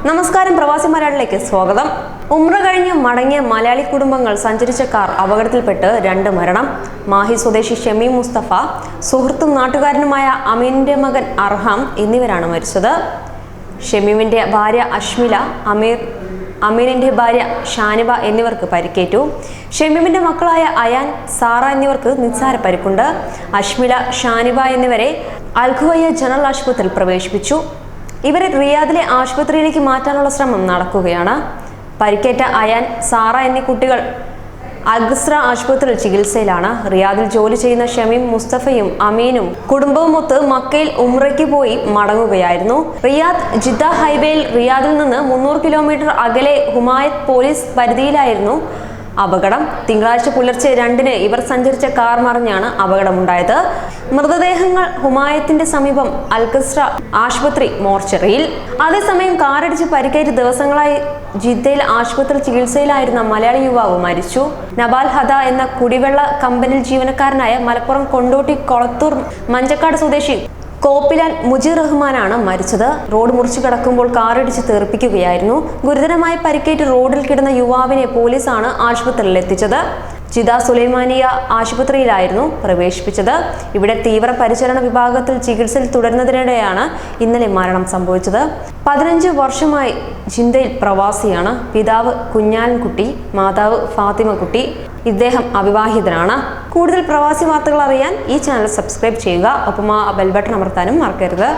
നമസ്കാരം, പ്രവാസി മലയാളിലേക്ക് സ്വാഗതം. ഉംറ കഴിഞ്ഞ് മടങ്ങിയ മലയാളി കുടുംബങ്ങൾ സഞ്ചരിച്ച കാർ അപകടത്തിൽപ്പെട്ട് 2 മരണം. മാഹി സ്വദേശി ഷമീം മുസ്തഫ, സുഹൃത്തും നാട്ടുകാരനുമായ അമീനിന്റെ മകൻ അർഹാം എന്നിവരാണ് മരിച്ചത്. ഷമീമിന്റെ ഭാര്യ അഷ്മില, അമീനിന്റെ ഭാര്യ ഷാനിബ എന്നിവർക്ക് പരിക്കേറ്റു. ഷമീമിന്റെ മക്കളായ അയാൻ, സാറ എന്നിവർക്ക് നിസ്സാര പരിക്കുണ്ട്. അഷ്മില, ഷാനിബ എന്നിവരെ അൽഖുവയ്യ ജനറൽ ആശുപത്രിയിൽ പ്രവേശിപ്പിച്ചു. ഇവരെ റിയാദിലെ ആശുപത്രിയിലേക്ക് മാറ്റാനുള്ള ശ്രമം നടക്കുകയാണ്. പരിക്കേറ്റ അയാൻ, സാറ എന്നീ കുട്ടികൾ അൽഖസ്ര ആശുപത്രിയിൽ ചികിത്സയിലാണ്. റിയാദിൽ ജോലി ചെയ്യുന്ന ഷമീം മുസ്തഫയും അമീനും കുടുംബവുമൊത്ത് മക്കയിൽ ഉംറയ്ക്ക് പോയി മടങ്ങുകയായിരുന്നു. റിയാദ് ജിദ്ദ ഹൈവേയിൽ റിയാദിൽ നിന്ന് 300 കിലോമീറ്റർ അകലെ ഹുമായത് പോലീസ് പരിധിയിലായിരുന്നു അപകടം. തിങ്കളാഴ്ച പുലർച്ചെ 2-ന് ഇവർ സഞ്ചരിച്ച കാർ മറിഞ്ഞാണ് അപകടമുണ്ടായത്. മൃതദേഹങ്ങൾ ഹുമായത്തിന്റെ സമീപം അൽഖസ്ര ആശുപത്രി മോർച്ചറിയിൽ. അതേസമയം കാറിടിച്ച് പരിക്കേറ്റ് ദിവസങ്ങളായി ജിദ്ദയിൽ ആശുപത്രി ചികിത്സയിലായിരുന്ന മലയാളി യുവാവ് മരിച്ചു. നബാൽ ഹദ എന്ന കുടിവെള്ള കമ്പനിയിൽ ജീവനക്കാരനായ മലപ്പുറം കൊണ്ടോട്ടി കൊളത്തൂർ മഞ്ചക്കാട് സ്വദേശി കോപ്പിലാൻ മുജീർ റഹ്മാനാണ് മരിച്ചത്. റോഡ് മുറിച്ചു കടക്കുമ്പോൾ കാറിടിച്ച് തെറിപ്പിക്കുകയായിരുന്നു. ഗുരുതരമായി പരിക്കേറ്റ് റോഡിൽ കിടന്ന യുവാവിനെ പോലീസാണ് ആശുപത്രിയിൽ എത്തിച്ചത്. ജിദ്ദ സുലൈമാനിയ ആശുപത്രിയിലായിരുന്നു പ്രവേശിപ്പിച്ചത്. ഇവിടെ തീവ്ര പരിചരണ വിഭാഗത്തിൽ ചികിത്സയിൽ തുടരുന്നതിനിടെയാണ് ഇന്നലെ മരണം സംഭവിച്ചത്. 15 വർഷമായി ജിദ്ദയിൽ പ്രവാസിയാണ്. പിതാവ് കുഞ്ഞാൻകുട്ടി, മാതാവ് ഫാത്തിമക്കുട്ടി. ഇദ്ദേഹം അവിവാഹിതനാണ്. കൂടുതൽ പ്രവാസി വാർത്തകൾ അറിയാൻ ഈ ചാനൽ സബ്സ്ക്രൈബ് ചെയ്യുക. ഒപ്പം ആ ബെൽ ബട്ടൺ അമർത്താനും മറക്കരുത്.